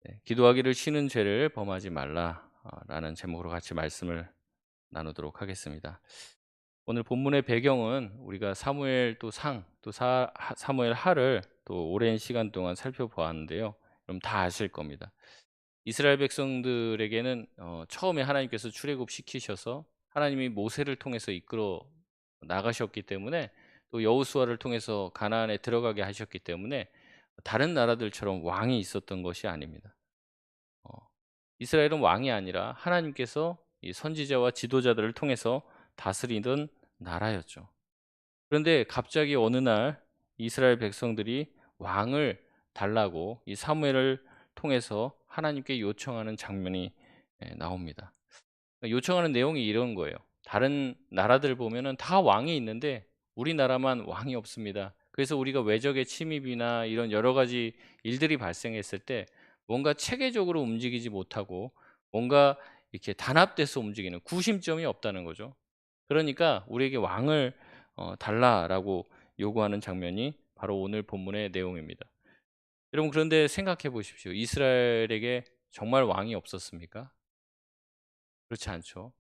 네, 기도하기를 쉬는 죄를 범하지 말라라는 제목으로 같이 말씀을 나누도록 하겠습니다. 오늘 본문의 배경은 우리가 사무엘 또 사무엘 하를 또 오랜 시간 동안 살펴보았는데요. 그럼 다 아실 겁니다. 이스라엘 백성들에게는 처음에 하나님께서 출애굽 시키셔서 하나님이 모세를 통해서 이끌어 나가셨기 때문에 또 여호수아를 통해서 가나안에 들어가게 하셨기 때문에 다른 나라들처럼 왕이 있었던 것이 아닙니다. 어, 이스라엘은 왕이 아니라 하나님께서 이 선지자와 지도자들을 통해서 다스리던 나라였죠. 그런데 갑자기 어느 날 이스라엘 백성들이 왕을 달라고 이 사무엘을 통해서 하나님께 요청하는 장면이 나옵니다. 그러니까 요청하는 내용이 이런 거예요. 다른 나라들 보면은 다 왕이 있는데 우리나라만 왕이 없습니다. 그래서 우리가 외적의 침입이나 이런 여러 가지 일들이 발생했을 때 뭔가 체계적으로 움직이지 못하고 뭔가 이렇게 단합돼서 움직이는 구심점이 없다는 거죠. 그러니까 우리에게 왕을 달라라고 요구하는 장면이 바로 오늘 본문의 내용입니다. 여러분, 그런데 생각해 보십시오. 이스라엘에게 정말 왕이 없었습니까? 그렇지 않죠.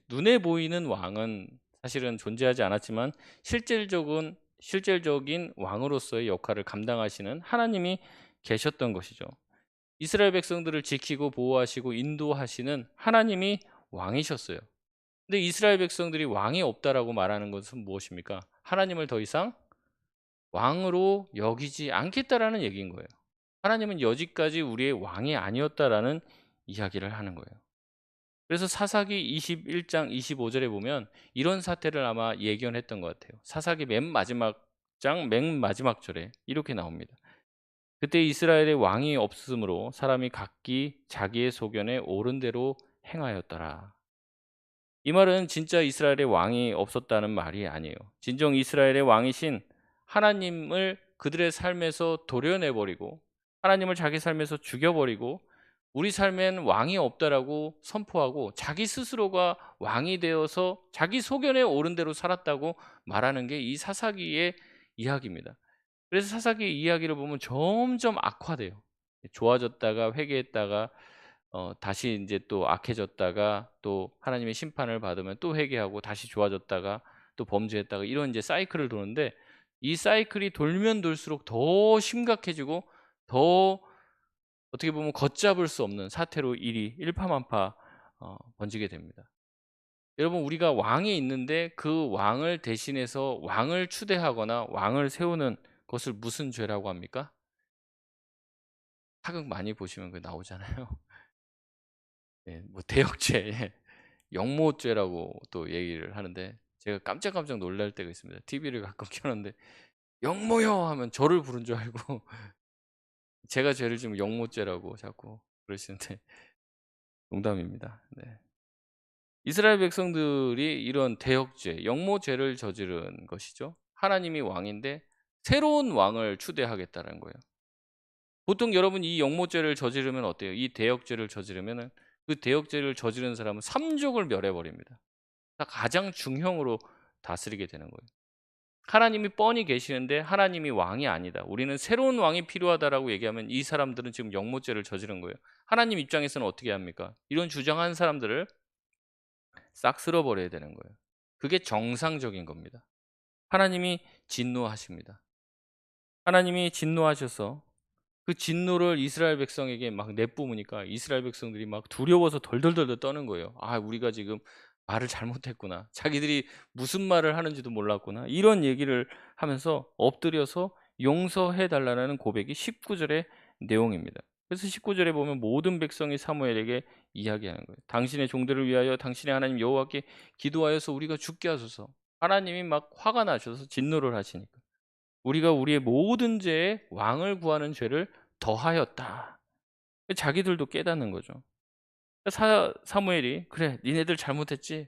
눈에 보이는 왕은 사실은 존재하지 않았지만 실질적인 왕으로서의 역할을 감당하시는 하나님이 계셨던 것이죠. 이스라엘 백성들을 지키고 보호하시고 인도하시는 하나님이 왕이셨어요. 근데 이스라엘 백성들이 왕이 없다라고 말하는 것은 무엇입니까? 하나님을 더 이상 왕으로 여기지 않겠다라는 얘기인 거예요. 하나님은 여지까지 우리의 왕이 아니었다라는 이야기를 하는 거예요. 그래서 사사기 21장 25절에 보면 이런 사태를 아마 예견했던 것 같아요. 사사기 맨 마지막 절에 이렇게 나옵니다. 그때 이스라엘의 왕이 없으므로 사람이 각기 자기의 소견에 옳은 대로 행하였더라. 이 말은 진짜 이스라엘의 왕이 없었다는 말이 아니에요. 진정 이스라엘의 왕이신 하나님을 그들의 삶에서 도려내 버리고 하나님을 자기 삶에서 죽여 버리고 우리 삶엔 왕이 없다라고 선포하고 자기 스스로가 왕이 되어서 자기 소견에 옳은 대로 살았다고 말하는 게 이 사사기의 이야기입니다. 그래서 사사기 이야기를 보면 점점 악화돼요. 좋아졌다가 회개했다가 다시 인제 또 악해졌다가 또 하나님의 심판을 받으면 또 회개하고 다시 좋아졌다가 또 범죄했다가 이런 인제 사이클을 도는데 이 사이클이 돌면 돌수록 더 심각해지고 더 어떻게 보면 걷잡을 수 없는 사태로 일이 일파만파 번지게 됩니다. 여러분, 우리가 왕이 있는데 그 왕을 대신해서 왕을 추대하거나 왕을 세우는 것을 무슨 죄라고 합니까? 사극 많이 보시면 그 나오잖아요. 예. 뭐 대역죄, 예. 영모죄라고 또 얘기를 하는데 제가 깜짝깜짝 놀랄 때가 있습니다. TV를 가끔 켜 놓는데 "영모여." 하면 저를 부른 줄 알고 제가 죄를 지면 영모죄라고 자꾸 그러시는데 농담입니다. 네. 이스라엘 백성들이 이런 대역죄, 영모죄를 저지른 것이죠. 하나님이 왕인데 새로운 왕을 추대하겠다는 거예요. 보통 여러분 이 영모죄를 저지르면 어때요? 이 대역죄를 저지르면은 그 대역죄를 저지른 사람은 삼족을 멸해 버립니다. 가장 중형으로 다스리게 되는 거예요. 하나님이 뻔히 계시는데 하나님이 왕이 아니다. 우리는 새로운 왕이 필요하다라고 얘기하면 이 사람들은 지금 영모죄를 저지른 거예요. 하나님 입장에서는 어떻게 합니까? 이런 주장한 사람들을 싹 쓸어버려야 되는 거예요. 그게 정상적인 겁니다. 하나님이 진노하십니다. 하나님이 진노하셔서 그 진노를 이스라엘 백성에게 막 내뿜으니까 이스라엘 백성들이 막 두려워서 덜덜덜덜 떠는 거예요. '아, 우리가 지금 말을 잘못했구나. 자기들이 무슨 말을 하는지도 몰랐구나.' 이런 얘기를 하면서 엎드려서 용서해 달라는 고백이 19 절의 내용입니다. 그래서 19 절에 보면 모든 백성이 사무엘에게 이야기하는 거예요. "당신의 종들을 위하여 당신의 하나님 여호와께 기도하여서 우리가 죽게 하소서." 하나님이 막 화가 나셔서 진노를 하시니까. "우리가 우리의 모든 죄에 왕을 구하는 죄를 더하였다." 자기들도 깨닫는 거죠. 사무엘이 "그래, 니네들 잘못했지."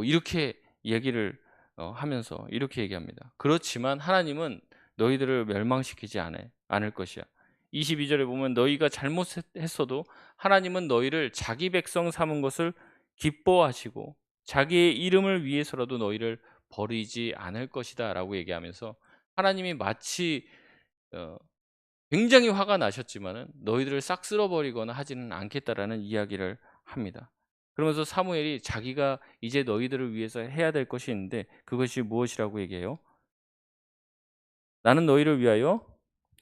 이렇게 얘기를 하면서 이렇게 얘기합니다. "그렇지만 하나님은 너희들을 멸망시키지 않을 것이야." 22 절에 보면 "너희가 잘못했어도 하나님은 너희를 자기 백성 삼은 것을 기뻐하시고 자기의 이름을 위해서라도 너희를 버리지 않을 것이다."라고 얘기하면서 하나님이 마치 어 굉장히 화가 나셨지만은 너희들을 싹 쓸어버리거나 하지는 않겠다라는 이야기를 합니다. 그러면서 사무엘이 자기가 이제 너희들을 위해서 해야 될 것이 있는데 그것이 무엇이라고 얘기해요? 나는 너희를 위하여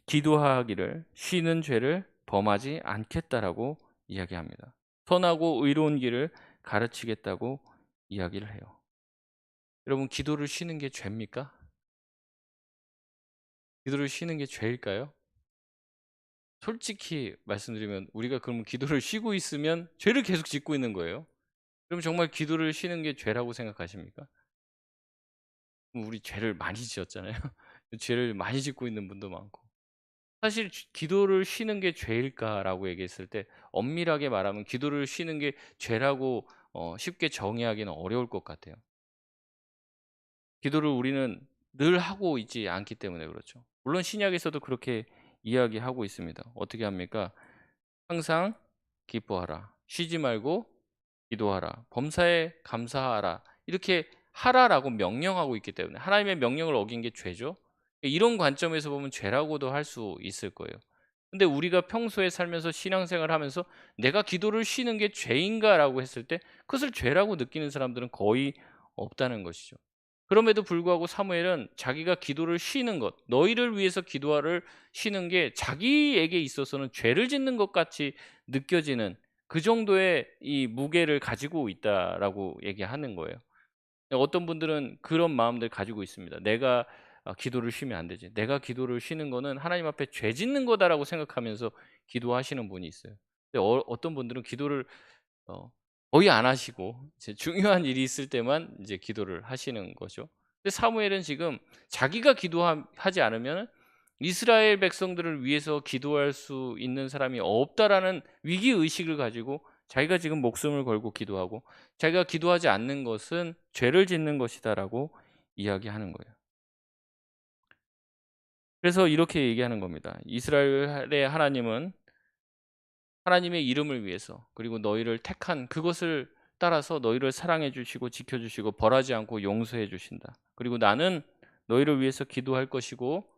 기도하기를 쉬는 죄를 범하지 않겠다라고 이야기합니다. 선하고 의로운 길을 가르치겠다고 이야기를 해요. 여러분, 기도를 쉬는 게 죄입니까? 기도를 쉬는 게 죄일까요? 솔직히 말씀드리면 우리가 그러면 기도를 쉬고 있으면 죄를 계속 짓고 있는 거예요. 그럼 정말 기도를 쉬는 게 죄라고 생각하십니까? 그럼 우리 죄를 많이 지었잖아요. 죄를 많이 짓고 있는 분도 많고. 사실 기도를 쉬는 게 죄일까라고 얘기했을 때 엄밀하게 말하면 기도를 쉬는 게 죄라고 쉽게 정의하기는 어려울 것 같아요. 기도를 우리는 늘 하고 있지 않기 때문에 그렇죠. 물론 신약에서도 그렇게 이야기하고 있습니다. 어떻게 합니까? 항상 기뻐하라. 쉬지 말고 기도하라. 범사에 감사하라. 이렇게 하라라고 명령하고 있기 때문에 하나님의 명령을 어긴 게 죄죠. 이런 관점에서 보면 죄라고도 할 수 있을 거예요. 근데 우리가 평소에 살면서 신앙생활을 하면서 '내가 기도를 쉬는 게 죄인가?'라고 했을 때 그것을 죄라고 느끼는 사람들은 거의 없다는 것이죠. 그럼에도 불구하고 사무엘은 자기가 기도를 쉬는 것, 너희를 위해서 기도를 쉬는 게 자기에게 있어서는 죄를 짓는 것 같이 느껴지는 그 정도의 이 무게를 가지고 있다라고 얘기하는 거예요. 어떤 분들은 그런 마음들 가지고 있습니다. '내가 기도를 쉬면 안 되지. 내가 기도를 쉬는 거는 하나님 앞에 죄 짓는 거다.'라고 생각하면서 기도하시는 분이 있어요. 근데 어떤 분들은 기도를 어 거의 안 하시고 이제 중요한 일이 있을 때만 이제 기도를 하시는 거죠. 근데 사무엘은 지금 자기가 하지 않으면 이스라엘 백성들을 위해서 기도할 수 있는 사람이 없다라는 위기 의식을 가지고 자기가 지금 목숨을 걸고 기도하고 자기가 기도하지 않는 것은 죄를 짓는 것이다라고 이야기하는 거예요. 그래서 이렇게 얘기하는 겁니다. 이스라엘의 하나님은 하나님의 이름을 위해서 그리고 너희를 택한 그것을 따라서 너희를 사랑해 주시고 지켜 주시고 벌하지 않고 용서해 주신다. 그리고 나는 너희를 위해서 기도할 것이고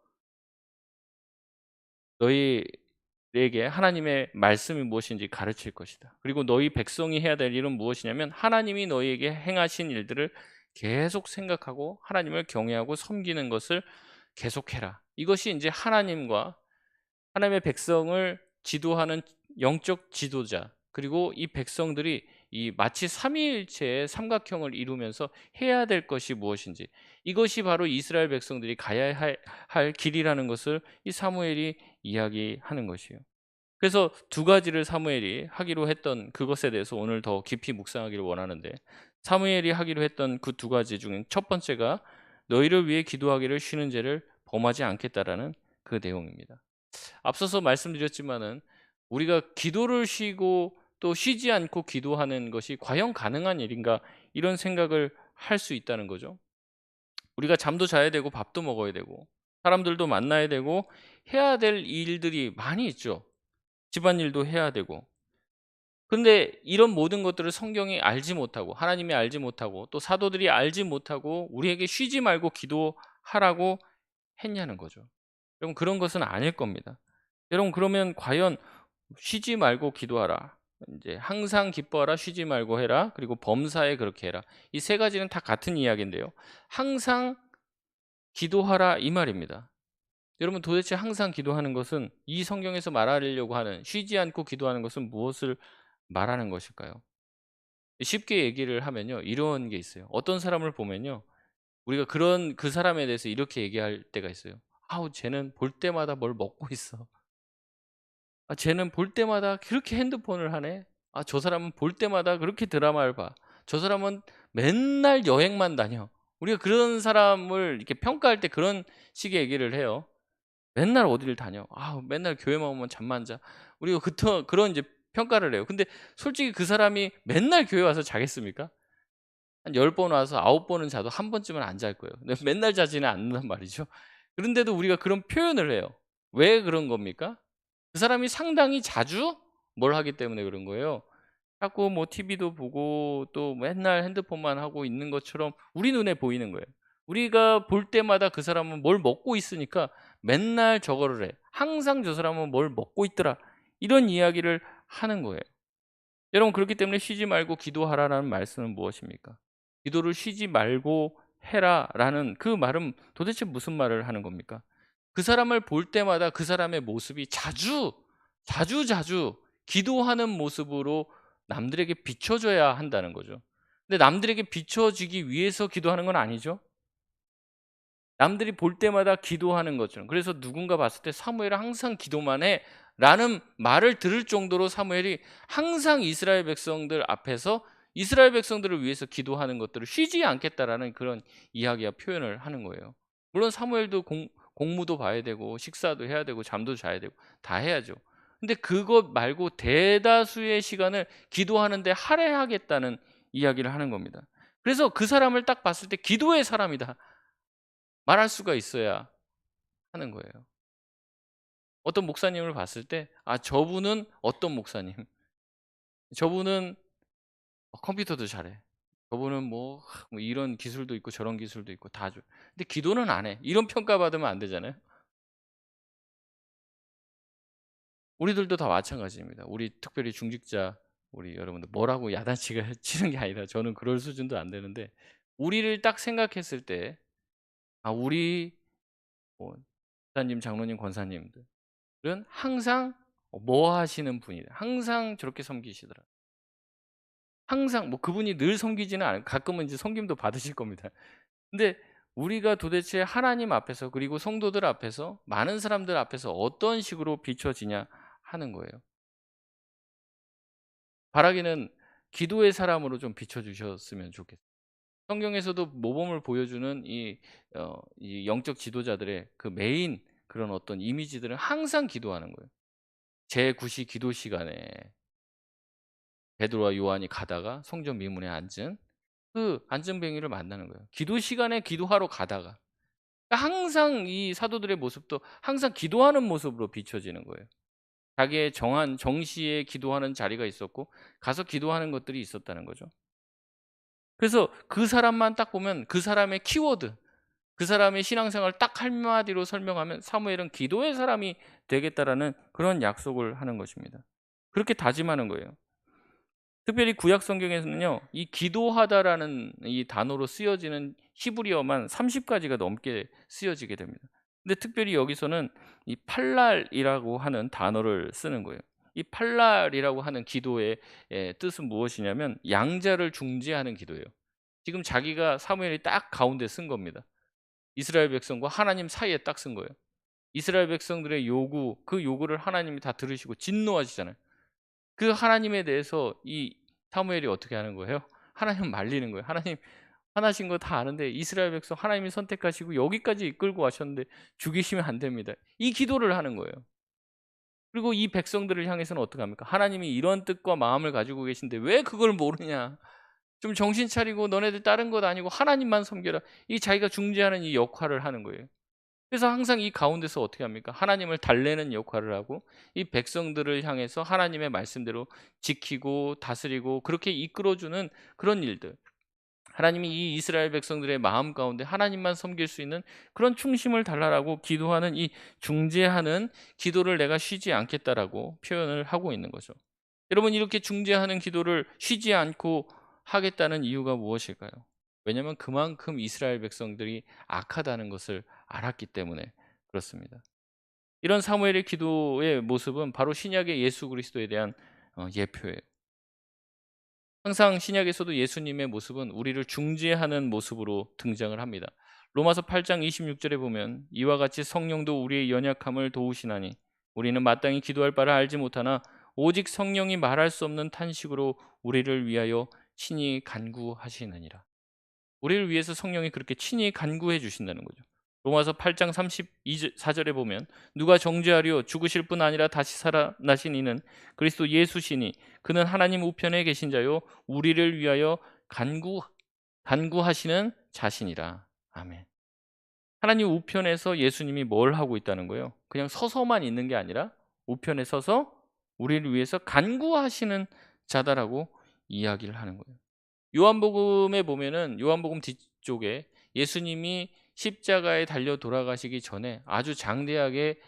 너희에게 하나님의 말씀이 무엇인지 가르칠 것이다. 그리고 너희 백성이 해야 될 일은 무엇이냐면 하나님이 너희에게 행하신 일들을 계속 생각하고 하나님을 경외하고 섬기는 것을 계속해라. 이것이 이제 하나님과 하나님의 백성을 지도하는 영적 지도자 그리고 이 백성들이 이 마치 삼위일체의 삼각형을 이루면서 해야 될 것이 무엇인지 이것이 바로 이스라엘 백성들이 가야 할 길이라는 것을 이 사무엘이 이야기하는 것이에요. 그래서 두 가지를 사무엘이 하기로 했던 그것에 대해서 오늘 더 깊이 묵상하기를 원하는데 사무엘이 하기로 했던 그 두 가지 중에 첫 번째가 너희를 위해 기도하기를 쉬는 죄를 범하지 않겠다라는 그 내용입니다. 앞서서 말씀드렸지만은 우리가 기도를 쉬고 또 쉬지 않고 기도하는 것이 과연 가능한 일인가 이런 생각을 할 수 있다는 거죠. 우리가 잠도 자야 되고 밥도 먹어야 되고 사람들도 만나야 되고 해야 될 일들이 많이 있죠. 집안일도 해야 되고. 근데 이런 모든 것들을 성경이 알지 못하고 하나님이 알지 못하고 또 사도들이 알지 못하고 우리에게 쉬지 말고 기도하라고 했냐는 거죠. 여러분 그런 것은 아닐 겁니다. 여러분 그러면 과연 쉬지 말고 기도하라. 이제 항상 기뻐하라, 쉬지 말고 해라. 그리고 범사에 그렇게 해라. 이 세 가지는 다 같은 이야기인데요. 항상 기도하라 이 말입니다. 여러분 도대체 항상 기도하는 것은 이 성경에서 말하려고 하는 쉬지 않고 기도하는 것은 무엇을 말하는 것일까요? 쉽게 얘기를 하면요. 이런 게 있어요. 어떤 사람을 보면요. 우리가 그런 그 사람에 대해서 이렇게 얘기할 때가 있어요. "아우 쟤는 볼 때마다 뭘 먹고 있어. 아 쟤는 볼 때마다 그렇게 핸드폰을 하네. 아 저 사람은 볼 때마다 그렇게 드라마를 봐. 저 사람은 맨날 여행만 다녀." 우리가 그런 사람을 이렇게 평가할 때 그런 식의 얘기를 해요. "맨날 어디를 다녀. 아 맨날 교회만 오면 잠만 자." 우리가 그런 이제 평가를 해요. 근데 솔직히 그 사람이 맨날 교회 와서 자겠습니까? 한 10번 와서 9 번은 자도 한 번쯤은 안 잘 거예요. 근데 맨날 자지는 않는단 말이죠. 그런데도 우리가 그런 표현을 해요. 왜 그런 겁니까? 그 사람이 상당히 자주 뭘 하기 때문에 그런 거예요. 자꾸 뭐 TV도 보고 또 맨날 핸드폰만 하고 있는 것처럼 우리 눈에 보이는 거예요. 우리가 볼 때마다 그 사람은 뭘 먹고 있으니까 맨날 저거를 해. 항상 저 사람은 뭘 먹고 있더라. 이런 이야기를 하는 거예요. 여러분, 그렇기 때문에 쉬지 말고 기도하라라는 말씀은 무엇입니까? 기도를 쉬지 말고 해라라는 그 말은 도대체 무슨 말을 하는 겁니까? 그 사람을 볼 때마다 그 사람의 모습이 자주 기도하는 모습으로 남들에게 비춰져야 한다는 거죠. 근데 남들에게 비춰지기 위해서 기도하는 건 아니죠. 남들이 볼 때마다 기도하는 것처럼. 그래서 누군가 봤을 때 사무엘은 항상 기도만 해 라는 말을 들을 정도로 사무엘이 항상 이스라엘 백성들 앞에서 이스라엘 백성들을 위해서 기도하는 것들을 쉬지 않겠다라는 그런 이야기와 표현을 하는 거예요. 물론 사무엘도 공무도 봐야 되고 식사도 해야 되고 잠도 자야 되고 다 해야죠. 근데 그것 말고 대다수의 시간을 기도하는 데 할애하겠다는 이야기를 하는 겁니다. 그래서 그 사람을 딱 봤을 때 기도의 사람이다 말할 수가 있어야 하는 거예요. 어떤 목사님을 봤을 때 저분은 어떤 목사님, 저분은 컴퓨터도 잘해. 저분은 뭐 이런 기술도 있고 저런 기술도 있고 다 줘. 근데 기도는 안 해. 이런 평가받으면 안 되잖아요. 우리들도 다 마찬가지입니다. 우리 특별히 중직자 우리 여러분들 뭐라고 야단치가 치는 게 아니라 저는 그럴 수준도 안 되는데 우리를 딱 생각했을 때 우리 뭐 목사님, 장로님, 권사님들은 항상 뭐 하시는 분이래. 항상 저렇게 섬기시더라. 항상 뭐 그분이 늘 섬기지는 않아요. 가끔은 이제 섬김도 받으실 겁니다. 근데 우리가 도대체 하나님 앞에서 그리고 성도들 앞에서 많은 사람들 앞에서 어떤 식으로 비춰지냐 하는 거예요. 바라기는 기도의 사람으로 좀 비춰 주셨으면 좋겠어요. 성경에서도 모범을 보여주는 이 영적 지도자들의 그 메인 그런 어떤 이미지들은 항상 기도하는 거예요. 제9시 기도 시간에 베드로와 요한이 가다가 성전 미문에 앉은 그 안전뱅이를 만나는 거예요. 기도 시간에 기도하러 가다가. 그러니까 항상 이 사도들의 모습도 항상 기도하는 모습으로 비춰지는 거예요. 자기의 정한 정시에 기도하는 자리가 있었고 가서 기도하는 것들이 있었다는 거죠. 그래서 그 사람만 딱 보면 그 사람의 키워드, 그 사람의 신앙생활을 딱 한마디로 설명하면 사무엘은 기도의 사람이 되겠다라는 그런 약속을 하는 것입니다. 그렇게 다짐하는 거예요. 특별히 구약 성경에서는요, 이 기도하다라는 이 단어로 쓰여지는 히브리어만 30가지가 넘게 쓰여지게 됩니다. 근데 특별히 여기서는 이 팔랄이라고 하는 단어를 쓰는 거예요. 이 팔랄이라고 하는 기도의 뜻은 무엇이냐면 양자를 중재하는 기도예요. 지금 자기가 사무엘이 딱 가운데 쓴 겁니다. 이스라엘 백성과 하나님 사이에 딱 쓴 거예요. 이스라엘 백성들의 요구, 그 요구를 하나님이 다 들으시고 진노하시잖아요. 그 하나님에 대해서 이 사무엘이 어떻게 하는 거예요? 하나님 말리는 거예요. 하나님 하나신 거 다 아는데 이스라엘 백성 하나님이 선택하시고 여기까지 이끌고 와셨는데 죽이시면 안 됩니다. 이 기도를 하는 거예요. 그리고 이 백성들을 향해서는 어떻게 합니까? 하나님이 이런 뜻과 마음을 가지고 계신데 왜 그걸 모르냐? 좀 정신 차리고 너네들 다른 것 아니고 하나님만 섬겨라. 이 자기가 중재하는 이 역할을 하는 거예요. 그래서 항상 이 가운데서 어떻게 합니까? 하나님을 달래는 역할을 하고 이 백성들을 향해서 하나님의 말씀대로 지키고 다스리고 그렇게 이끌어주는 그런 일들. 하나님이 이 이스라엘 백성들의 마음 가운데 하나님만 섬길 수 있는 그런 충심을 달라라고 기도하는 이 중재하는 기도를 내가 쉬지 않겠다라고 표현을 하고 있는 거죠. 여러분, 이렇게 중재하는 기도를 쉬지 않고 하겠다는 이유가 무엇일까요? 왜냐하면 그만큼 이스라엘 백성들이 악하다는 것을 알았기 때문에 그렇습니다. 이런 사무엘의 기도의 모습은 바로 신약의 예수 그리스도에 대한 예표예요. 항상 신약에서도 예수님의 모습은 우리를 중재하는 모습으로 등장을 합니다. 로마서 8장 26절에 보면 이와 같이 성령도 우리의 연약함을 도우시나니 우리는 마땅히 기도할 바를 알지 못하나 오직 성령이 말할 수 없는 탄식으로 우리를 위하여 친히 간구하시느니라. 우리를 위해서 성령이 그렇게 친히 간구해 주신다는 거죠. 로마서 8장 34절에 보면 누가 정죄하려 죽으실 뿐 아니라 다시 살아나신 이는 그리스도 예수시니 그는 하나님 우편에 계신 자요 우리를 위하여 간구하시는 자신이라. 아멘. 하나님 우편에서 예수님이 뭘 하고 있다는 거예요? 그냥 서서만 있는 게 아니라 우편에 서서 우리를 위해서 간구하시는 자다라고 이야기를 하는 거예요. 요한복음에 보면은 요한복음 뒤쪽에 예수님이 십자가에 달려 돌아가시기 전에 아주 장대하게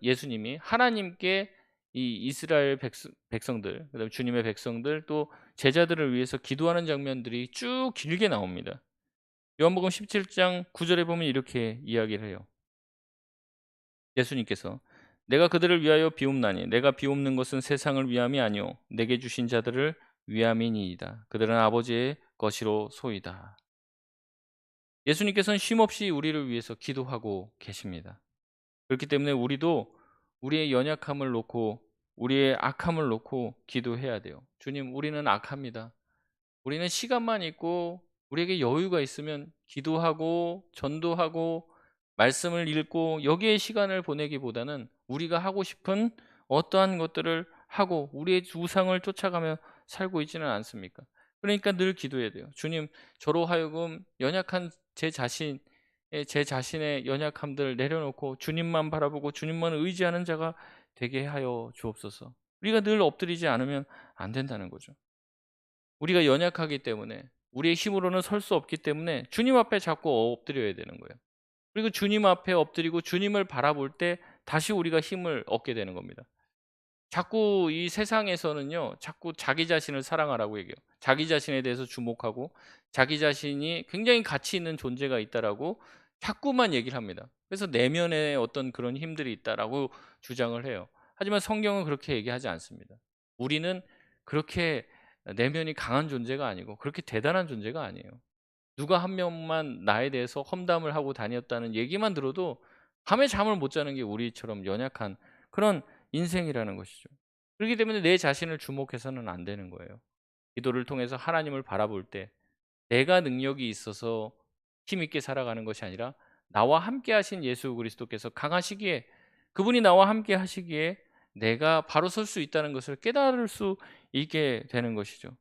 예수님이 하나님께 이 이스라엘 백성들, 그다음에 주님의 백성들 또 제자들을 위해서 기도하는 장면들이 쭉 길게 나옵니다. 요한복음 17장 9절에 보면 이렇게 이야기를 해요. 예수님께서 내가 그들을 위하여 비옵나니 내가 비옵는 것은 세상을 위함이 아니요 내게 주신 자들을 위함이니이다. 그들은 아버지의 것이로 소이다. 예수님께서는 쉼없이 우리를 위해서 기도하고 계십니다. 그렇기 때문에 우리도 우리의 연약함을 놓고 우리의 악함을 놓고 기도해야 돼요. 주님, 우리는 악합니다. 우리는 시간만 있고 우리에게 여유가 있으면 기도하고 전도하고 말씀을 읽고 여기에 시간을 보내기보다는 우리가 하고 싶은 어떠한 것들을 하고 우리의 우상을 쫓아가며 살고 있지는 않습니까? 그러니까 늘 기도해야 돼요. 주님, 저로 하여금 연약한 제 자신의 연약함들을 내려놓고 주님만 바라보고 주님만 의지하는 자가 되게 하여 주옵소서. 우리가 늘 엎드리지 않으면 안 된다는 거죠. 우리가 연약하기 때문에 우리의 힘으로는 설 수 없기 때문에 주님 앞에 자꾸 엎드려야 되는 거예요. 그리고 주님 앞에 엎드리고 주님을 바라볼 때 다시 우리가 힘을 얻게 되는 겁니다. 자꾸 이 세상에서는요, 자꾸 자기 자신을 사랑하라고 얘기해요. 자기 자신에 대해서 주목하고 자기 자신이 굉장히 가치 있는 존재가 있다라고 자꾸만 얘기를 합니다. 그래서 내면에 어떤 그런 힘들이 있다라고 주장을 해요. 하지만 성경은 그렇게 얘기하지 않습니다. 우리는 그렇게 내면이 강한 존재가 아니고 그렇게 대단한 존재가 아니에요. 누가 한 명만 나에 대해서 험담을 하고 다녔다는 얘기만 들어도 밤에 잠을 못 자는 게 우리처럼 연약한 그런 인생이라는 것이죠. 그렇기 때문에 내 자신을 주목해서는 안 되는 거예요. 기도를 통해서 하나님을 바라볼 때 내가 능력이 있어서 힘있게 살아가는 것이 아니라 나와 함께 하신 예수 그리스도께서 강하시기에 그분이 나와 함께 하시기에 내가 바로 설 수 있다는 것을 깨달을 수 있게 되는 것이죠.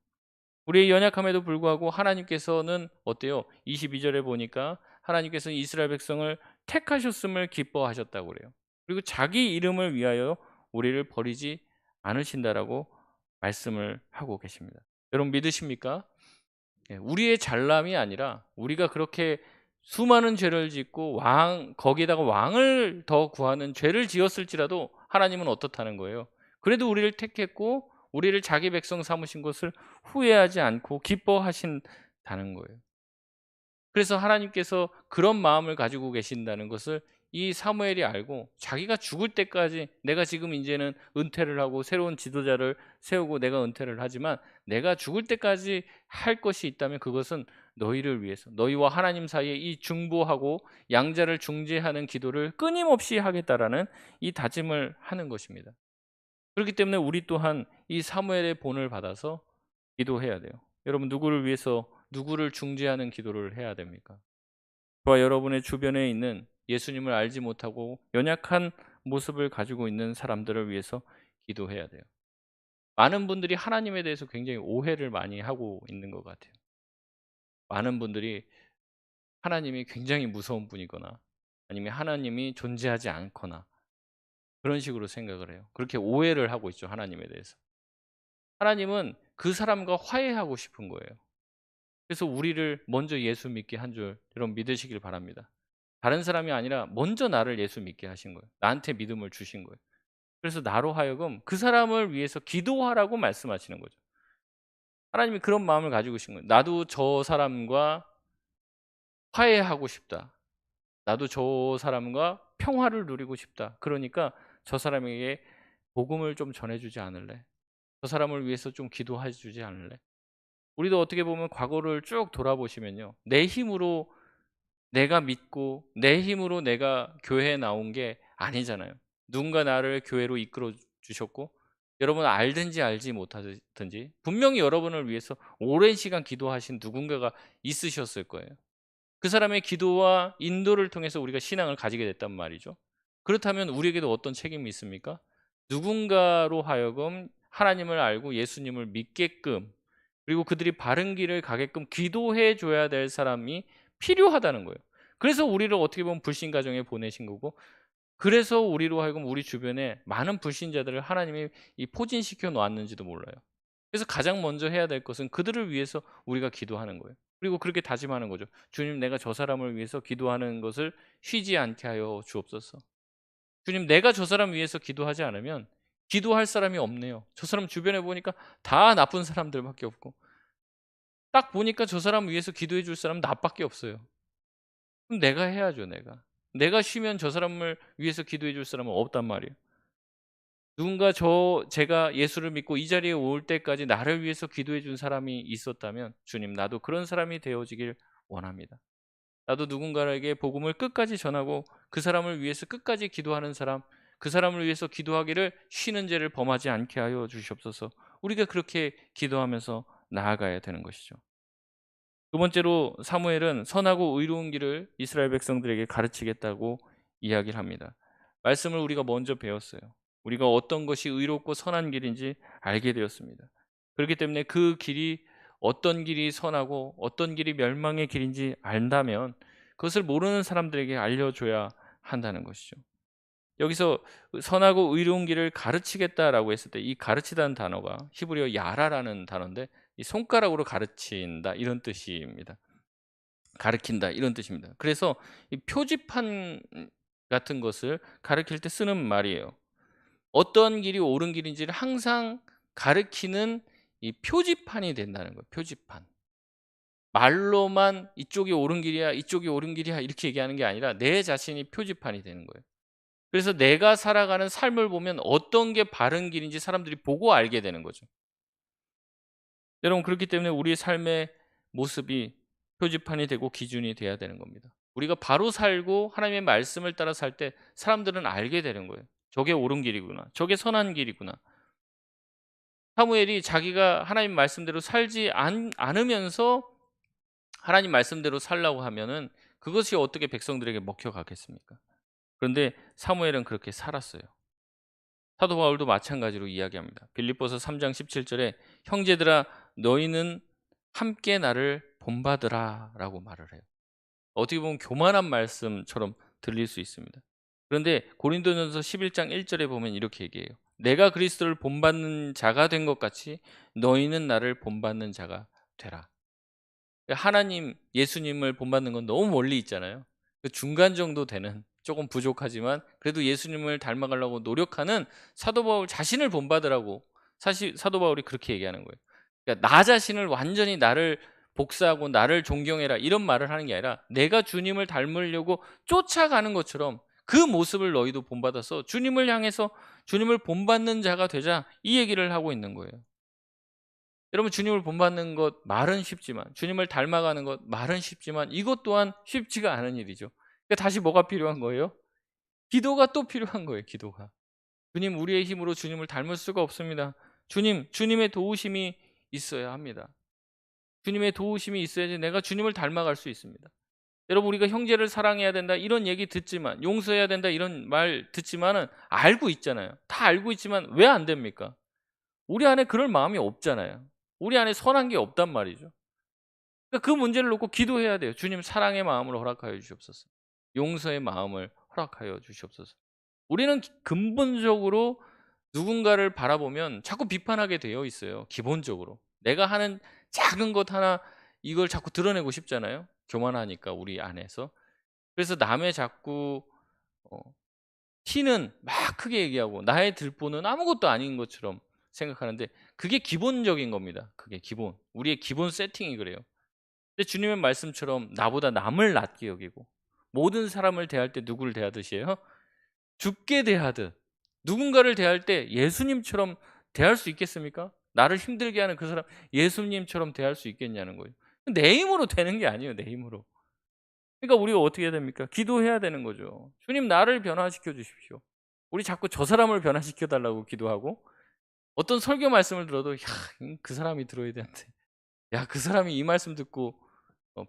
우리의 연약함에도 불구하고 하나님께서는 어때요? 22절에 보니까 하나님께서는 이스라엘 백성을 택하셨음을 기뻐하셨다고 그래요. 그리고 자기 이름을 위하여 우리를 버리지 않으신다라고 말씀을 하고 계십니다. 여러분 믿으십니까? 예, 우리의 잘남이 아니라 우리가 그렇게 수많은 죄를 짓고 거기에다가 왕을 더 구하는 죄를 지었을지라도 하나님은 어떻다는 거예요? 그래도 우리를 택했고 우리를 자기 백성 삼으신 것을 후회하지 않고 기뻐하신다는 거예요. 그래서 하나님께서 그런 마음을 가지고 계신다는 것을 이 사무엘이 알고 자기가 죽을 때까지 내가 지금 이제는 은퇴를 하고 새로운 지도자를 세우고 내가 은퇴를 하지만 내가 죽을 때까지 할 것이 있다면 그것은 너희를 위해서 너희와 하나님 사이에 이 중보하고 양자를 중재하는 기도를 끊임없이 하겠다라는 이 다짐을 하는 것입니다. 그렇기 때문에 우리 또한 이 사무엘의 본을 받아서 기도해야 돼요. 여러분 누구를 위해서 누구를 중재하는 기도를 해야 됩니까? 저와 여러분의 주변에 있는 예수님을 알지 못하고 연약한 모습을 가지고 있는 사람들을 위해서 기도해야 돼요. 많은 분들이 하나님에 대해서 굉장히 오해를 많이 하고 있는 것 같아요. 많은 분들이 하나님이 굉장히 무서운 분이거나 아니면 하나님이 존재하지 않거나 그런 식으로 생각을 해요. 그렇게 오해를 하고 있죠, 하나님에 대해서. 하나님은 그 사람과 화해하고 싶은 거예요. 그래서 우리를 먼저 예수 믿게 한 줄 여러분 믿으시길 바랍니다. 다른 사람이 아니라 먼저 나를 예수 믿게 하신 거예요. 나한테 믿음을 주신 거예요. 그래서 나로 하여금 그 사람을 위해서 기도하라고 말씀하시는 거죠. 하나님이 그런 마음을 가지고 계신 거예요. 나도 저 사람과 화해하고 싶다. 나도 저 사람과 평화를 누리고 싶다. 그러니까 저 사람에게 복음을 좀 전해주지 않을래? 저 사람을 위해서 좀 기도해 주지 않을래? 우리도 어떻게 보면 과거를 쭉 돌아보시면요. 내 힘으로 내가 믿고 내 힘으로 내가 교회에 나온 게 아니잖아요. 누군가 나를 교회로 이끌어 주셨고 여러분 알든지 알지 못하든지 분명히 여러분을 위해서 오랜 시간 기도하신 누군가가 있으셨을 거예요. 그 사람의 기도와 인도를 통해서 우리가 신앙을 가지게 됐단 말이죠. 그렇다면 우리에게도 어떤 책임이 있습니까? 누군가로 하여금 하나님을 알고 예수님을 믿게끔 그리고 그들이 바른 길을 가게끔 기도해 줘야 될 사람이 필요하다는 거예요. 그래서 우리를 어떻게 보면 불신 가정에 보내신 거고 그래서 우리로 하여금 우리 주변에 많은 불신자들을 하나님이 포진시켜 놓았는지도 몰라요. 그래서 가장 먼저 해야 될 것은 그들을 위해서 우리가 기도하는 거예요. 그리고 그렇게 다짐하는 거죠. 주님, 내가 저 사람을 위해서 기도하는 것을 쉬지 않게 하여 주옵소서. 주님, 내가 저 사람 위해서 기도하지 않으면 기도할 사람이 없네요. 저 사람 주변에 보니까 다 나쁜 사람들밖에 없고, 딱 보니까 저 사람 위해서 기도해 줄 사람은 나밖에 없어요. 그럼 내가 해야죠, 내가. 내가 쉬면 저 사람을 위해서 기도해 줄 사람은 없단 말이에요. 누군가 제가 예수를 믿고 이 자리에 올 때까지 나를 위해서 기도해 준 사람이 있었다면, 주님, 나도 그런 사람이 되어지길 원합니다. 나도 누군가에게 복음을 끝까지 전하고 그 사람을 위해서 끝까지 기도하는 사람, 그 사람을 위해서 기도하기를 쉬는 죄를 범하지 않게 하여 주시옵소서. 우리가 그렇게 기도하면서 나아가야 되는 것이죠. 두 번째로 사무엘은 선하고 의로운 길을 이스라엘 백성들에게 가르치겠다고 이야기를 합니다. 말씀을 우리가 먼저 배웠어요. 우리가 어떤 것이 의롭고 선한 길인지 알게 되었습니다. 그렇기 때문에 그 길이 어떤 길이 선하고 어떤 길이 멸망의 길인지 안다면 그것을 모르는 사람들에게 알려줘야 한다는 것이죠. 여기서 선하고 의로운 길을 가르치겠다라고 했을 때 이 가르치다는 단어가 히브리어 야라라는 단어인데, 이 손가락으로 가르친다 이런 뜻입니다. 가르친다 이런 뜻입니다. 그래서 이 표지판 같은 것을 가르칠 때 쓰는 말이에요. 어떤 길이 옳은 길인지를 항상 가르치는 이 표지판이 된다는 거예요. 표지판. 말로만 이쪽이 옳은 길이야, 이쪽이 옳은 길이야 이렇게 얘기하는 게 아니라 내 자신이 표지판이 되는 거예요. 그래서 내가 살아가는 삶을 보면 어떤 게 바른 길인지 사람들이 보고 알게 되는 거죠. 여러분, 그렇기 때문에 우리의 삶의 모습이 표지판이 되고 기준이 돼야 되는 겁니다. 우리가 바로 살고 하나님의 말씀을 따라 살 때 사람들은 알게 되는 거예요. 저게 옳은 길이구나. 저게 선한 길이구나. 사무엘이 자기가 하나님 말씀대로 살지 않으면서 하나님 말씀대로 살라고 하면은 그것이 어떻게 백성들에게 먹혀가겠습니까? 그런데 사무엘은 그렇게 살았어요. 사도 바울도 마찬가지로 이야기합니다. 빌립보서 3장 17절에 형제들아 너희는 함께 나를 본받으라라고 말을 해요. 어떻게 보면 교만한 말씀처럼 들릴 수 있습니다. 그런데 고린도전서 11장 1절에 보면 이렇게 얘기해요. 내가 그리스도를 본받는 자가 된 것 같이 너희는 나를 본받는 자가 되라. 하나님, 예수님을 본받는 건 너무 멀리 있잖아요. 그 중간 정도 되는, 조금 부족하지만 그래도 예수님을 닮아가려고 노력하는 사도 바울 자신을 본받으라고 사실 사도 바울이 그렇게 얘기하는 거예요. 그러니까 나 자신을 완전히 나를 복사하고 나를 존경해라 이런 말을 하는 게 아니라 내가 주님을 닮으려고 쫓아가는 것처럼 그 모습을 너희도 본받아서 주님을 향해서 주님을 본받는 자가 되자 이 얘기를 하고 있는 거예요. 여러분, 주님을 본받는 것 말은 쉽지만, 주님을 닮아가는 것 말은 쉽지만 이것 또한 쉽지가 않은 일이죠. 그러니까 다시 뭐가 필요한 거예요? 기도가 또 필요한 거예요. 기도가. 주님, 우리의 힘으로 주님을 닮을 수가 없습니다. 주님의 도우심이 있어야 합니다. 주님의 도우심이 있어야지 내가 주님을 닮아갈 수 있습니다. 여러분, 우리가 형제를 사랑해야 된다 이런 얘기 듣지만, 용서해야 된다 이런 말 듣지만은 알고 있잖아요. 다 알고 있지만 왜 안 됩니까? 우리 안에 그럴 마음이 없잖아요. 우리 안에 선한 게 없단 말이죠. 그러니까 그 문제를 놓고 기도해야 돼요. 주님, 사랑의 마음을 허락하여 주시옵소서. 용서의 마음을 허락하여 주시옵소서. 우리는 근본적으로 누군가를 바라보면 자꾸 비판하게 되어 있어요. 기본적으로. 내가 하는 작은 것 하나 이걸 자꾸 드러내고 싶잖아요. 교만하니까 우리 안에서. 그래서 남의 자꾸 어, 티는 막 크게 얘기하고 나의 들보는 아무것도 아닌 것처럼 생각하는데 그게 기본적인 겁니다. 그게 기본. 우리의 기본 세팅이 그래요. 근데 주님의 말씀처럼 나보다 남을 낮게 여기고 모든 사람을 대할 때 누구를 대하듯이에요? 죽게 대하듯. 누군가를 대할 때 예수님처럼 대할 수 있겠습니까? 나를 힘들게 하는 그 사람 예수님처럼 대할 수 있겠냐는 거예요. 내 힘으로 되는 게 아니에요. 내 힘으로. 그러니까 우리가 어떻게 해야 됩니까? 기도해야 되는 거죠. 주님, 나를 변화시켜 주십시오. 우리 자꾸 저 사람을 변화시켜 달라고 기도하고 어떤 설교 말씀을 들어도 야, 그 사람이 들어야 되는데. 야, 그 사람이 이 말씀 듣고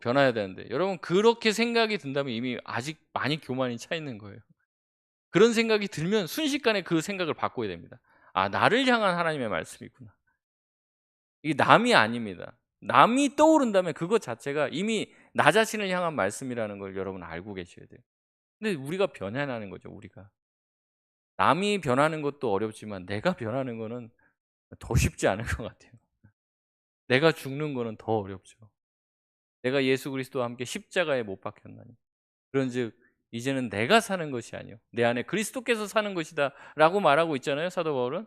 변화해야 되는데. 여러분, 그렇게 생각이 든다면 이미 아직 많이 교만이 차 있는 거예요. 그런 생각이 들면 순식간에 그 생각을 바꿔야 됩니다. 아, 나를 향한 하나님의 말씀이구나. 이게 남이 아닙니다. 남이 떠오른다면 그것 자체가 이미 나 자신을 향한 말씀이라는 걸 여러분 알고 계셔야 돼요. 근데 우리가 변해나는 거죠, 우리가. 남이 변하는 것도 어렵지만 내가 변하는 거는 더 쉽지 않은 것 같아요. 내가 죽는 거는 더 어렵죠. 내가 예수 그리스도와 함께 십자가에 못 박혔나니 그런즉 이제는 내가 사는 것이 아니요 내 안에 그리스도께서 사는 것이다라고 말하고 있잖아요, 사도 바울은.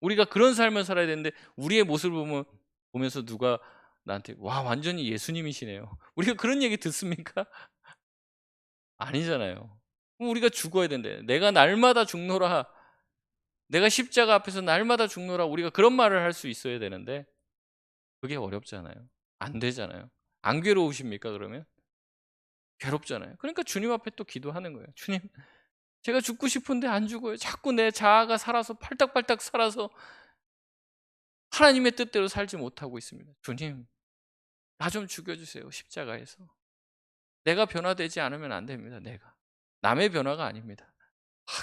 우리가 그런 삶을 살아야 되는데 우리의 모습을 보면서 누가 나한테 와 완전히 예수님이시네요. 우리가 그런 얘기 듣습니까? 아니잖아요. 그럼 우리가 죽어야 된대. 내가 날마다 죽노라. 내가 십자가 앞에서 날마다 죽노라. 우리가 그런 말을 할 수 있어야 되는데 그게 어렵잖아요. 안 되잖아요. 안 괴로우십니까 그러면? 괴롭잖아요. 그러니까 주님 앞에 또 기도하는 거예요. 주님, 제가 죽고 싶은데 안 죽어요. 자꾸 내 자아가 살아서 팔딱팔딱 살아서 하나님의 뜻대로 살지 못하고 있습니다. 주님, 나 좀 죽여주세요. 십자가에서. 내가 변화되지 않으면 안 됩니다. 내가. 남의 변화가 아닙니다.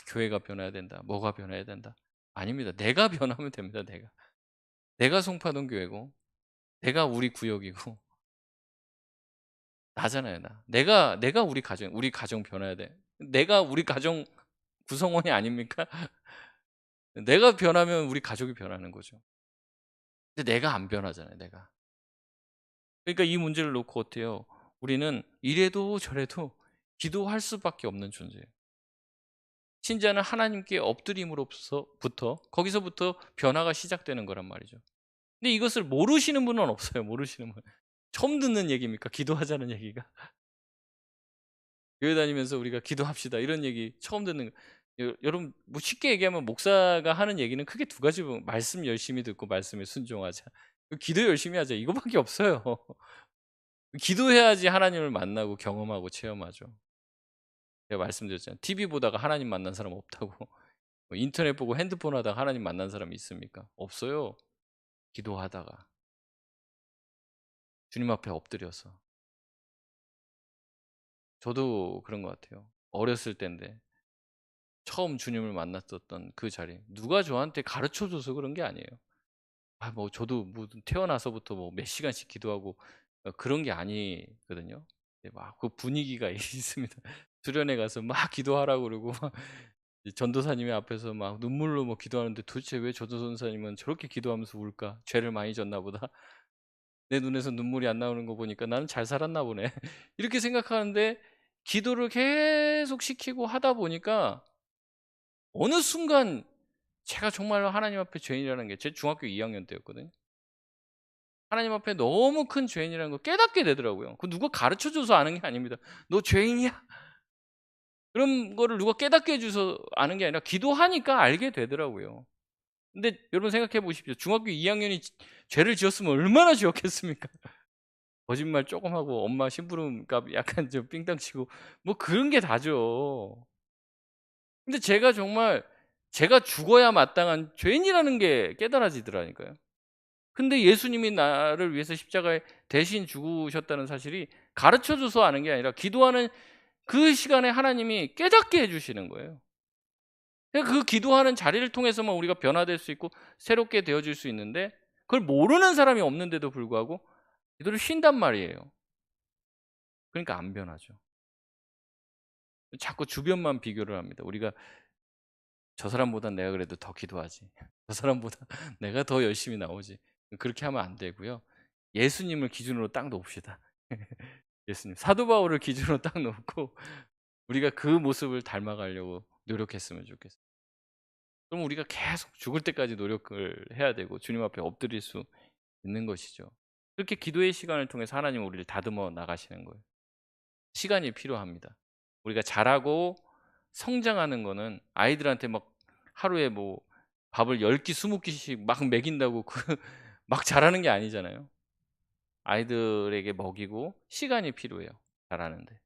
교회가 변해야 된다. 뭐가 변해야 된다. 아닙니다. 내가 변하면 됩니다. 내가. 내가 송파동 교회고 내가 우리 구역이고 나잖아요. 나. 내가 우리 가정 변해야 돼. 내가 우리 가정 구성원이 아닙니까? 내가 변하면 우리 가족이 변하는 거죠. 근데 내가 안 변하잖아요, 내가. 그러니까 이 문제를 놓고 어때요? 우리는 이래도 저래도 기도할 수밖에 없는 존재예요. 신자는 하나님께 엎드림으로부터 거기서부터 변화가 시작되는 거란 말이죠. 근데 이것을 모르시는 분은 없어요. 모르시는 분. 처음 듣는 얘기입니까? 기도하자는 얘기가. 교회 다니면서 우리가 기도합시다 이런 얘기 처음 듣는 여러분 뭐 쉽게 얘기하면 목사가 하는 얘기는 크게 두 가지 말씀 열심히 듣고 말씀에 순종하자. 기도 열심히 하자. 이거밖에 없어요. 기도해야지 하나님을 만나고 경험하고 체험하죠. 제가 말씀드렸잖아요. TV 보다가 하나님 만난 사람 없다고. 뭐 인터넷 보고 핸드폰 하다가 하나님 만난 사람 있습니까? 없어요. 기도하다가 주님 앞에 엎드려서. 저도 그런 것 같아요. 어렸을 때인데 처음 주님을 만났었던 그 자리. 누가 저한테 가르쳐 줘서 그런 게 아니에요. 뭐 저도 뭐 태어나서부터 뭐 몇 시간씩 기도하고 그런 게 아니거든요. 네, 막 그 분위기가 있습니다. 수련회 가서 막 기도하라고 그러고 막 이 전도사님이 앞에서 막 눈물로 뭐 기도하는데 도대체 왜 전도사님은 저렇게 기도하면서 울까? 죄를 많이 졌나 보다. 내 눈에서 눈물이 안 나오는 거 보니까 '나는 잘 살았나 보네.' 이렇게 생각하는데 기도를 계속 시키고 하다 보니까 어느 순간 제가 정말로 하나님 앞에 죄인이라는 게 제 중학교 2학년 때였거든요. 하나님 앞에 너무 큰 죄인이라는 걸 깨닫게 되더라고요. 그 누가 가르쳐 줘서 아는 게 아닙니다. "너 죄인이야." 그런 거를 누가 깨닫게 해 줘서 아는 게 아니라 기도하니까 알게 되더라고요. 근데 여러분 생각해 보십시오. 중학교 2학년이 죄를 지었으면 얼마나 지었겠습니까? 거짓말 쪼금 하고 엄마 심부름값 약간 좀 삥땅 치고 뭐 그런 게 다죠. 근데 제가 정말 제가 죽어야 마땅한 죄인이라는 게 깨달아지더라니까요. 근데 예수님이 나를 위해서 십자가에 대신 죽으셨다는 사실이 가르쳐 줘서 아는 게 아니라 기도하는 그 시간에 하나님이 깨닫게 해 주시는 거예요. 그 기도하는 자리를 통해서만 우리가 변화될 수 있고 새롭게 되어질 수 있는데 그걸 모르는 사람이 없는데도 불구하고 기도를 쉰단 말이에요. 그러니까 안 변하죠. 자꾸 주변만 비교를 합니다. 우리가 '저 사람보단 내가 그래도 더 기도하지. 저 사람보다 내가 더 열심히 나오지.' 그렇게 하면 안 되고요. 예수님을 기준으로 딱 놓읍시다. 예수님. 사도 바울을 기준으로 딱 놓고 우리가 그 모습을 닮아가려고 노력했으면 좋겠어요. 그럼 우리가 계속 죽을 때까지 노력을 해야 되고 주님 앞에 엎드릴 수 있는 것이죠. 그렇게 기도의 시간을 통해서 하나님은 우리를 다듬어 나가시는 거예요. 시간이 필요합니다. 우리가 자라고 성장하는 거는 아이들한테 막 하루에 뭐 밥을 10끼 20끼씩 막 먹인다고 막 자라는 게 아니잖아요. 아이들에게 먹이고 시간이 필요해요, 자라는데.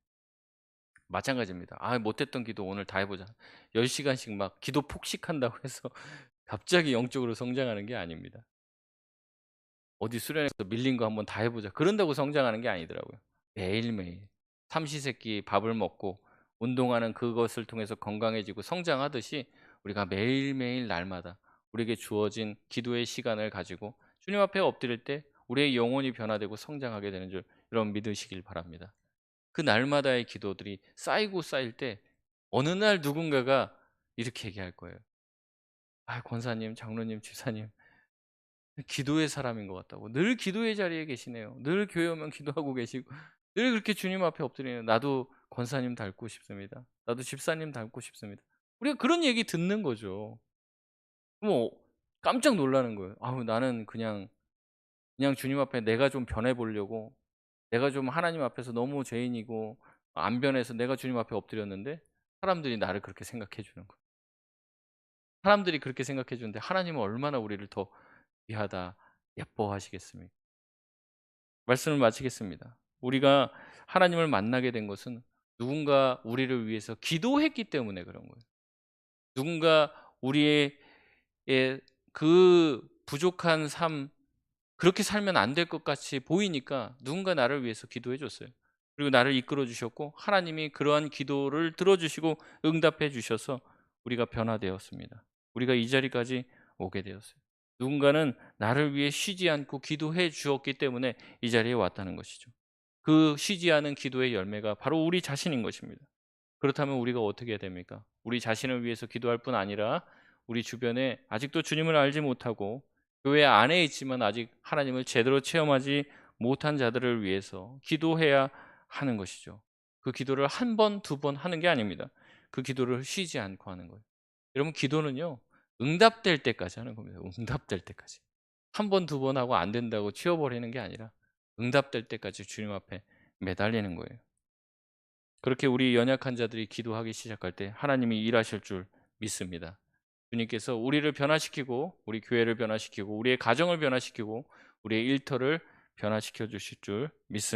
마찬가지입니다. '아 못했던 기도 오늘 다 해 보자.' 10 시간씩 막 기도 폭식한다고 해서 갑자기 영적으로 성장하는 게 아닙니다. 어디 수련회에서 밀린 거 한번 다 해 보자. 그런다고 성장하는 게 아니더라고요. 매일매일 삼시세끼 밥을 먹고 운동하는 그것을 통해서 건강해지고 성장하듯이 우리가 매일매일 날마다 우리에게 주어진 기도의 시간을 가지고 주님 앞에 엎드릴 때 우리의 영혼이 변화되고 성장하게 되는 줄 여러분 믿으시길 바랍니다. 그 날마다의 기도들이 쌓이고 쌓일 때 어느 날 누군가가 이렇게 얘기할 거예요. "아 권사님, 장로님, 집사님 기도의 사람인 것 같다고. 늘 기도의 자리에 계시네요. 늘 교회 오면 기도하고 계시고 늘 그렇게 주님 앞에 엎드리네요. 나도 권사님 닮고 싶습니다. 나도 집사님 닮고 싶습니다. 우리가 그런 얘기 듣는 거죠. 뭐 깜짝 놀라는 거예요. 아우 나는 그냥 주님 앞에 내가 좀 변해 보려고 내가 좀 하나님 앞에서 너무 죄인이고 안 변해서 내가 주님 앞에 엎드렸는데 사람들이 나를 그렇게 생각해 주는 거예요. 사람들이 그렇게 생각해 주는데 하나님은 얼마나 우리를 더 귀하다 예뻐하시겠습니까? 말씀을 마치겠습니다. 우리가 하나님을 만나게 된 것은 누군가 우리를 위해서 기도했기 때문에 그런 거예요. 누군가 우리의 그 부족한 삶 그렇게 살면 안 될 것 같이 보이니까 누군가 나를 위해서 기도해 줬어요. 그리고 나를 이끌어 주셨고 하나님이 그러한 기도를 들어주시고 응답해 주셔서 우리가 변화되었습니다. 우리가 이 자리까지 오게 되었어요. 누군가는 나를 위해 쉬지 않고 기도해 주었기 때문에 이 자리에 왔다는 것이죠. 그 쉬지 않은 기도의 열매가 바로 우리 자신인 것입니다. 그렇다면 우리가 어떻게 해야 됩니까? 우리 자신을 위해서 기도할 뿐 아니라 우리 주변에 아직도 주님을 알지 못하고 교회 안에 있지만 아직 하나님을 제대로 체험하지 못한 자들을 위해서 기도해야 하는 것이죠. 그 기도를 한 번, 두 번 하는 게 아닙니다. 그 기도를 쉬지 않고 하는 거예요. 여러분 기도는요. 응답될 때까지 하는 겁니다. 응답될 때까지. 한 번, 두 번 하고 안 된다고 치워버리는 게 아니라 응답될 때까지 주님 앞에 매달리는 거예요. 그렇게 우리 연약한 자들이 기도하기 시작할 때 하나님이 일하실 줄 믿습니다. 주님께서 우리를 변화시키고 우리 교회를 변화시키고 우리의 가정을 변화시키고 우리의 일터를 변화시켜 주실 줄 믿습니다.